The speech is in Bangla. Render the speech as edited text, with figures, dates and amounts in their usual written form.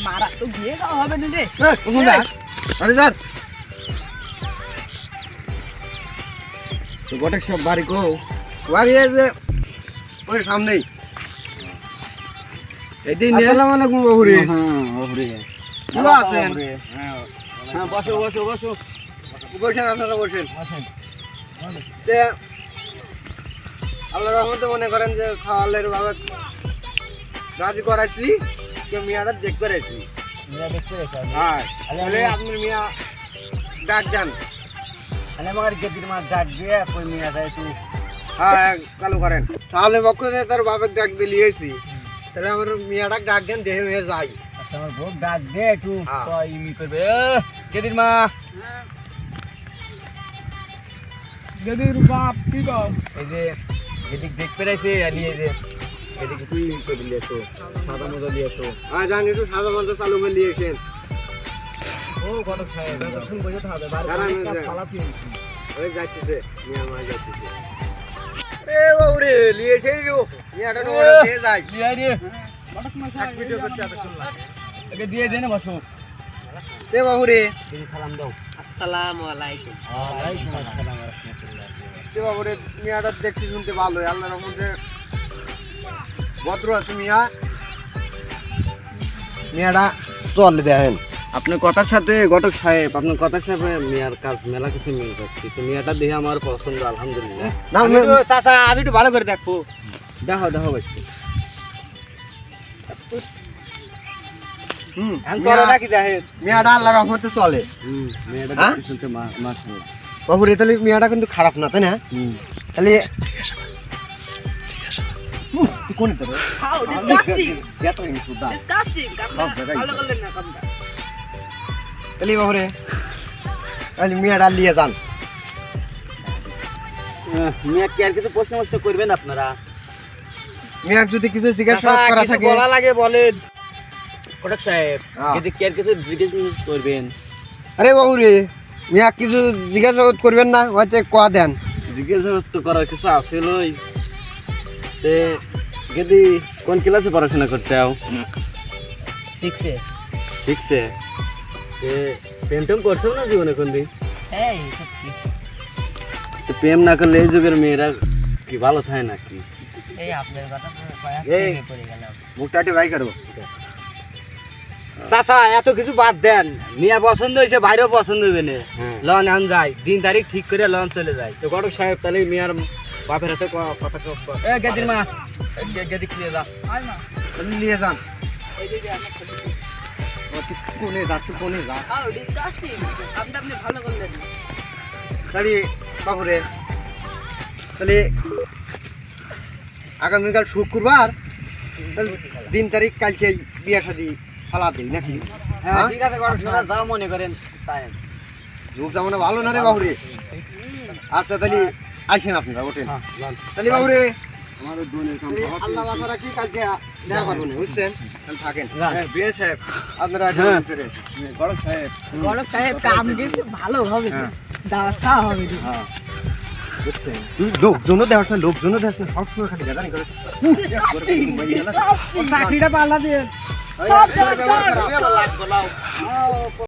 মারা তো বিয়ে খাওয়া হবে না রে। আরে যার তো গোটা সব বাড়ি কো বাড়ি যে ওই সামনেই। আসসালামু আলাইকুম বাবুরে। বাবুরে ভালো আছেন? হ্যাঁ বসো বসো বসো বসেন, আপনারা বসেন। তে আল্লাহর রহমতে মনে করেন যে খাওয়ালের বাবা রাজি করাইছি, কেউ মিয়াটা চেক করেছি। মিয়া দেখতে রেখা হ্যাঁ তাহলে আপনি মিয়া ডাক যান। আরে আমার গেদির মা ডাক দিয়ে কই মিয়া যায় তুই হ্যাঁ চালু করেন। তাহলে পক্ষ থেকে তার বাবার ডাক দিয়েছি, তাহলে আমার মিয়াটা ডাক দেন, দেহে মেয়ে যাই। আমার ভোগ ডাক দে একটু হ্যাঁ। তো ইমি করবে গেদির মা গেদির বাপ কি গো? এই যে গেদিক দেখতে রাইছে আলি এই যে গেদিক তুই করে দিলে তো সাদা মজা দিয়ে তো হ্যাঁ জান, একটু সাদা মতো চালু করে নিয়েছেন। ও কত খায় এখন বসে থাকবে বাড়ি দাঁড়ান, একটা দাঁড়ান। ফালা তুই ওই যাচ্ছে মিয়া মা যাচ্ছে। এ বাবুরে লিয়েছে রে, মিয়াটা তো ওরা দিয়ে যায়। লিয়া রে বড় মশাই এক ভিডিও করতে এতক্ষণ লাগে একে দিয়ে দে না বসো এ বাবুরে, দিদি সালাম দাও আসসালামু আলাইকুম। ওয়ালাইকুম আসসালাম ওয়া রাহমাতুল্লাহ এ বাবুরে মিয়াটা দেখতে শুনতে ভালো, আল্লাহর রহমতে ভদ্র আছে মিয়া। মিয়াটা চল দেখেন। আপনার কথার সাথে ঘটক সাহেব আপনার কথার সাথে মিয়ার কাজ মেলা কিছু মিল যাচ্ছে তো মিয়াটা দেখে আমার পছন্দ আলহামদুলিল্লাহ না, চাচা আমি একটু ভালো করে দেখবো দেখো দেখো বলছি কি দেখে মিয়াটা আল্লাহর রহমতে চলে। মেয়েটা হ্যাঁ? দেখতে শুনতে মাশাআল্লাহ বাবুরে তাহলে মিয়াটা কিন্তু খারাপ না, তাই না? তাহলে কোন তো হাউ ডিসকাস্টিং এত কিছু দা ডিসকাস্টিং কামটা সব জায়গায় ভালো করলেন না কামটা। তাহলে বাবুরে তাহলে মিয়াটা নিয়ে যান। মিয়া কি আর কিছু প্রশ্ন করবেন আপনারা মিয়াক যদি কিছু জিজ্ঞাসা চাচা, করা কিছু থাকে, বলা লাগে বলেন ঘটক সাহেব হ্যাঁ। যদি কি আর কিছু জিজ্ঞেস করবেন আরে বাবুরে মিয়াক কিছু জিজ্ঞাসা করবেন না, হয়তো কোয়া দেন। জিজ্ঞাসা তো করার কিছু আসলেই তে গেদি কোন ক্লাসে পড়াশোনা করছে আও 6 এ শিখছে তে প্রেম টেম করছো না জীবনে কোনদিন এই সত্যি তো প্রেম না করলে এই যুগের মেয়েরা কি ভালো থাকে নাকি এই আপনার কথা কয়া এই। পড়ে গেল। মুখটা একটু ভাই করবো। চাচা এত কিছু বাদ দেন মিয়া পছন্দ হয়েছে বাইরেও পছন্দ হবে না হ্যাঁ। লন এখন যাই দিন তারিখ ঠিক করে লন চলে যায় তো ঘটক সাহেব তাহলে মিয়ার বাপের হাতে কথা এ গেদির মা গেদি ক্লিয়ে যা আয় না তাহলে নিয়ে যান। এই যে আপনার ও, তুই কোনে যা, তুই কোনে যা। হাউ ডিসকাস্টিং কামটা আপনি ভালো করলেন না। তাহলে বাবুরে তাহলে আগামীকাল শুক্রবার, তাহলে দিন তারিখ কালকে বিয়ে শাদী ফালা দিই নাকি? হ্যাঁ ঠিক আছে ঘটক সাহেব যা মনে করেন তাই যুগ জামানা ভালো না রে বাবুরে। আচ্ছা তাহলে আসেন আপনারা, ওঠেন। হ্যাঁ লন তাহলে বাবুরে আমার বোনের তাহলে আল্লাহ বাসা রাখি, কালকে দেখা পারবো না, বুঝছেন? তাহলে থাকেন বিয়ে সাহেব আপনারা। হ্যাঁ। ঘটক সাহেব বড় সাহেব কাম কিন্তু ভালো হবে হ্যাঁ। দাওয়াত খাওয়া হবে হ্যাঁ বুঝছেন তুই লোকজনও দেখাস না, লোকজনও দেখাস না, সবসময় খালি গাদানি করে। চাকরিটা পাল্লা দিয়ে এই, সব তোর ব্যবহার জায়গায় খারাপ। চল।